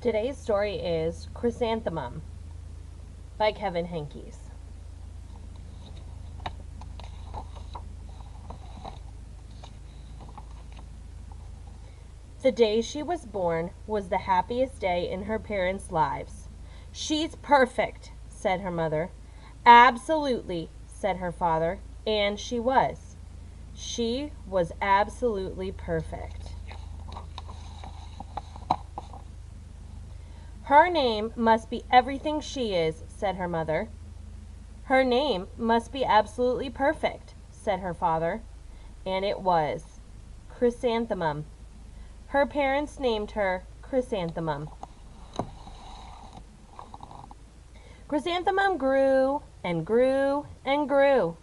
Today's story is Chrysanthemum by Kevin Henkes. The day she was born was the happiest day in her parents' lives. "She's perfect," said her mother. "Absolutely," said her father, and she was. She was absolutely perfect. "Her name must be everything she is," said her mother. "Her name must be absolutely perfect," said her father. And it was. Chrysanthemum. Her parents named her Chrysanthemum. Chrysanthemum grew and grew and grew.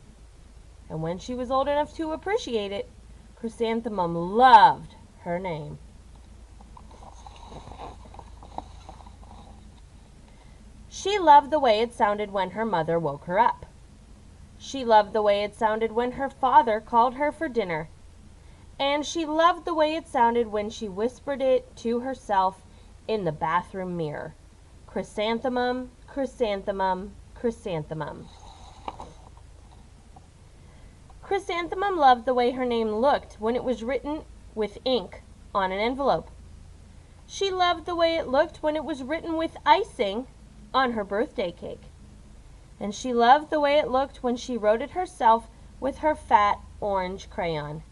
And when she was old enough to appreciate it, Chrysanthemum loved her name. She loved the way it sounded when her mother woke her up. She loved the way it sounded when her father called her for dinner. And she loved the way it sounded when she whispered it to herself in the bathroom mirror. Chrysanthemum, chrysanthemum, chrysanthemum. Chrysanthemum loved the way her name looked when it was written with ink on an envelope. She loved the way it looked when it was written with icing on her birthday cake. And she loved the way it looked when she wrote it herself with her fat orange crayon.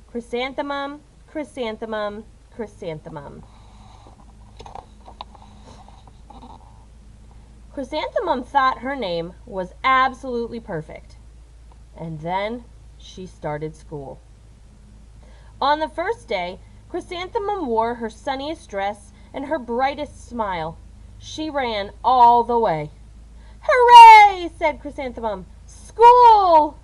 Chrysanthemum, chrysanthemum, chrysanthemum. Chrysanthemum thought her name was absolutely perfect. And then she started school. On the first day, Chrysanthemum wore her sunniest dress and her brightest smile. She ran all the way. "Hooray!" said Chrysanthemum. "School!"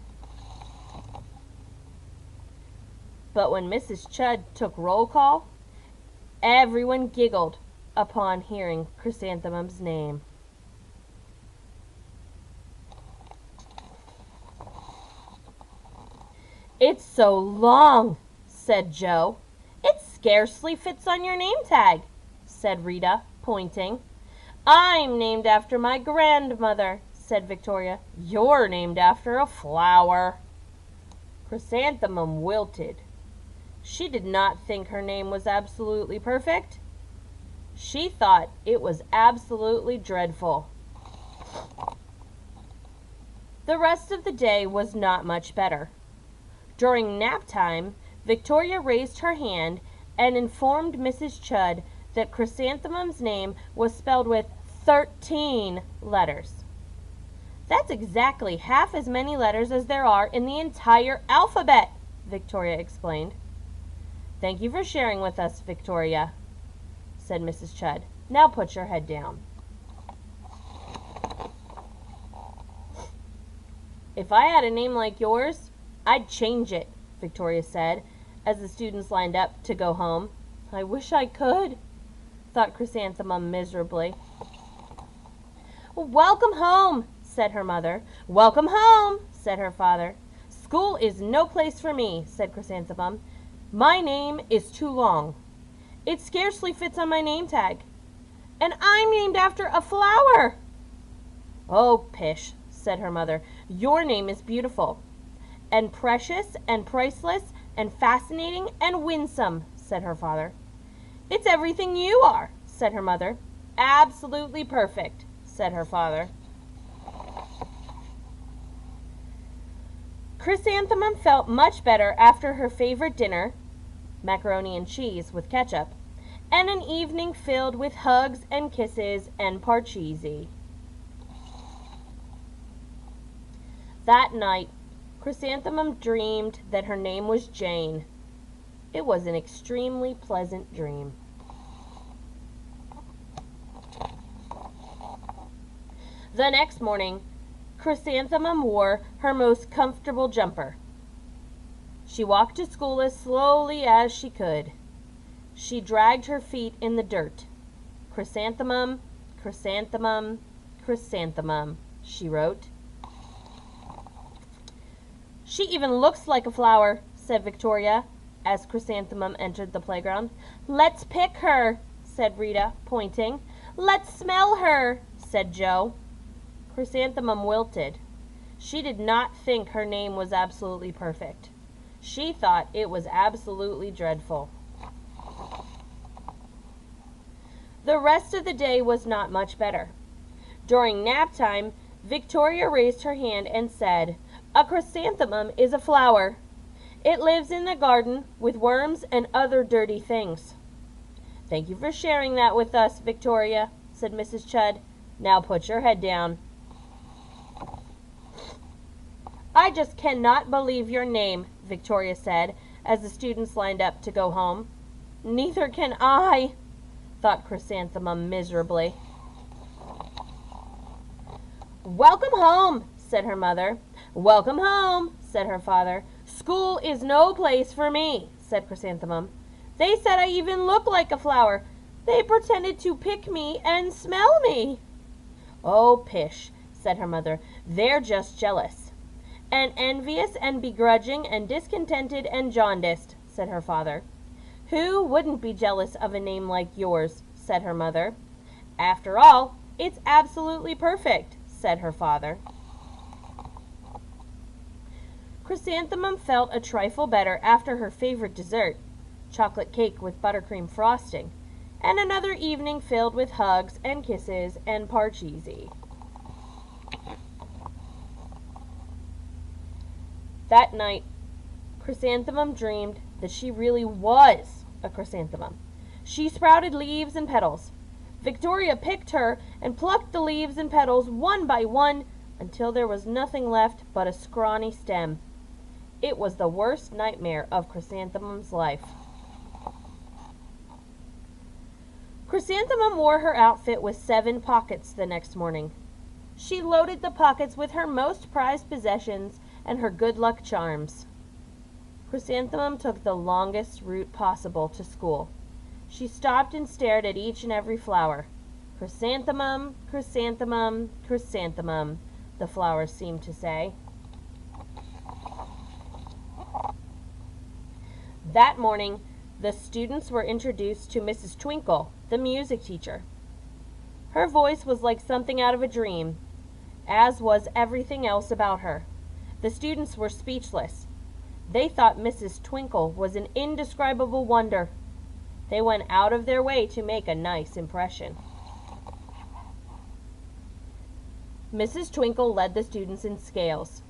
But when Mrs. Chud took roll call, everyone giggled upon hearing Chrysanthemum's name. "It's so long," said Joe. "It scarcely fits on your name tag," said Rita, pointing. "I'm named after my grandmother," said Victoria. "You're named after a flower." Chrysanthemum wilted. She did not think her name was absolutely perfect. She thought it was absolutely dreadful. The rest of the day was not much better. During nap time, Victoria raised her hand and informed Mrs. Chud that Chrysanthemum's name was spelled with 13 letters. "That's exactly half as many letters as there are in the entire alphabet," Victoria explained. "Thank you for sharing with us, Victoria," said Mrs. Chud. "Now put your head down." "If I had a name like yours, I'd change it," Victoria said, as the students lined up to go home. "I wish I could," thought Chrysanthemum miserably. "Welcome home," said her mother. "Welcome home," said her father. "School is no place for me," said Chrysanthemum. "My name is too long. It scarcely fits on my name tag. And I'm named after a flower." "Oh, pish," said her mother. "Your name is beautiful, and precious, and priceless, and fascinating, and winsome," said her father. "It's everything you are," said her mother. "Absolutely perfect," said her father. Chrysanthemum felt much better after her favorite dinner, macaroni and cheese with ketchup, and an evening filled with hugs and kisses and parcheesi. That night, Chrysanthemum dreamed that her name was Jane. It was an extremely pleasant dream. The next morning, Chrysanthemum wore her most comfortable jumper. She walked to school as slowly as she could. She dragged her feet in the dirt. "Chrysanthemum, chrysanthemum, chrysanthemum," she wrote. "She even looks like a flower," said Victoria, as Chrysanthemum entered the playground. "Let's pick her," said Rita, pointing. Let's smell her, said Joe. Chrysanthemum wilted. She did not think her name was absolutely perfect. She thought it was absolutely dreadful. The rest of the day was not much better. During nap time, Victoria raised her hand and said, "A chrysanthemum is a flower. It lives in the garden with worms and other dirty things." "Thank you for sharing that with us, Victoria," said Mrs. Chudd. "Now put your head down." "I just cannot believe your name," Victoria said, as the students lined up to go home. "Neither can I," thought Chrysanthemum miserably. "Welcome home," said her mother. "Welcome home," said her father. "School is no place for me," said Chrysanthemum. "They said I even look like a flower. They pretended to pick me and smell me." "Oh, pish," said her mother. "They're just jealous." "And envious and begrudging and discontented and jaundiced," said her father. "Who wouldn't be jealous of a name like yours?" said her mother. "After all, it's absolutely perfect," said her father. Chrysanthemum felt a trifle better after her favorite dessert, chocolate cake with buttercream frosting, and another evening filled with hugs and kisses and parcheesi. That night, Chrysanthemum dreamed that she really was a chrysanthemum. She sprouted leaves and petals. Victoria picked her and plucked the leaves and petals one by one until there was nothing left but a scrawny stem. It was the worst nightmare of Chrysanthemum's life. Chrysanthemum wore her outfit with 7 pockets the next morning. She loaded the pockets with her most prized possessions and her good luck charms. Chrysanthemum took the longest route possible to school. She stopped and stared at each and every flower. "Chrysanthemum, chrysanthemum, chrysanthemum," the flowers seemed to say. That morning, the students were introduced to Mrs. Twinkle, the music teacher. Her voice was like something out of a dream, as was everything else about her. The students were speechless. They thought Mrs. Twinkle was an indescribable wonder. They went out of their way to make a nice impression. Mrs. Twinkle led the students in scales.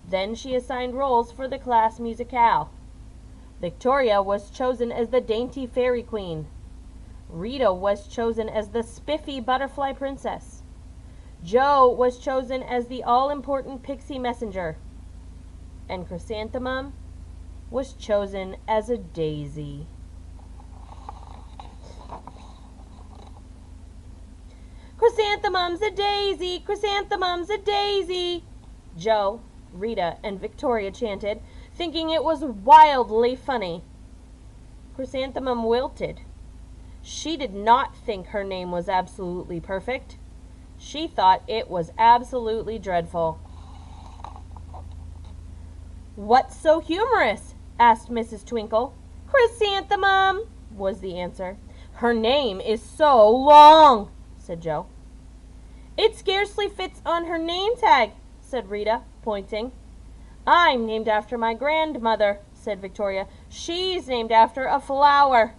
Then she assigned roles for the class musicale. Victoria was chosen as the dainty fairy queen. Rita was chosen as the spiffy butterfly princess. Joe was chosen as the all-important pixie messenger. And Chrysanthemum was chosen as a daisy. "Chrysanthemum's a daisy! Chrysanthemum's a daisy!" Joe, Rita, and Victoria chanted, thinking it was wildly funny. Chrysanthemum wilted. She did not think her name was absolutely perfect. She thought it was absolutely dreadful. "What's so humorous?" asked Mrs. Twinkle. "Chrysanthemum," was the answer. "Her name is so long," said Joe. "It scarcely fits on her name tag," said Rita, pointing. "I'm named after my grandmother," said Victoria. "She's named after a flower."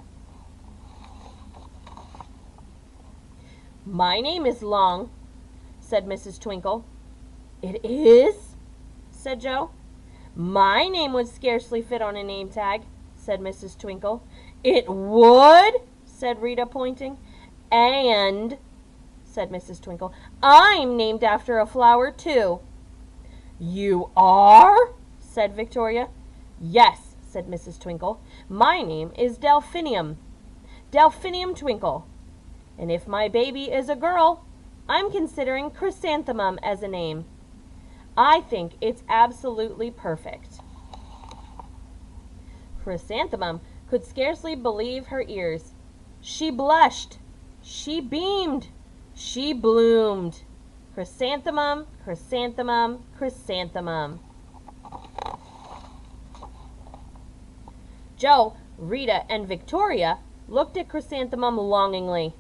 "My name is long," said Mrs. Twinkle. "It is?" said Joe. "My name would scarcely fit on a name tag," said Mrs. Twinkle. "It would?" said Rita, pointing. "And," said Mrs. Twinkle, "I'm named after a flower, too." "You are?" said Victoria. "Yes," said Mrs. Twinkle. "My name is Delphinium. Delphinium Twinkle. And if my baby is a girl, I'm considering Chrysanthemum as a name. I think it's absolutely perfect." Chrysanthemum could scarcely believe her ears. She blushed. She beamed. She bloomed. Chrysanthemum, chrysanthemum, chrysanthemum. Joe, Rita, and Victoria looked at Chrysanthemum longingly.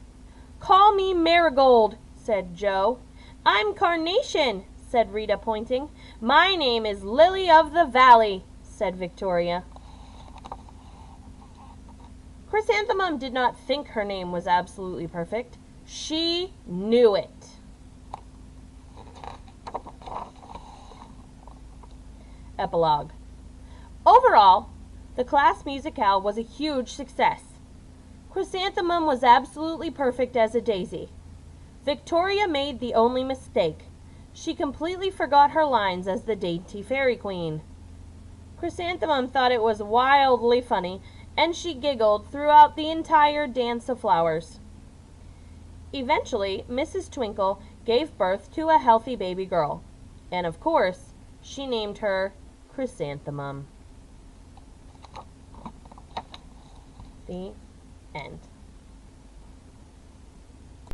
"Call me Marigold," said Joe. "I'm Carnation," said Rita, pointing. "My name is Lily of the Valley," said Victoria. Chrysanthemum did not think her name was absolutely perfect. She knew it. Epilogue. Overall, the class musicale was a huge success. Chrysanthemum was absolutely perfect as a daisy. Victoria made the only mistake. She completely forgot her lines as the dainty fairy queen. Chrysanthemum thought it was wildly funny, and she giggled throughout the entire dance of flowers. Eventually, Mrs. Twinkle gave birth to a healthy baby girl, and of course, she named her Chrysanthemum. The end.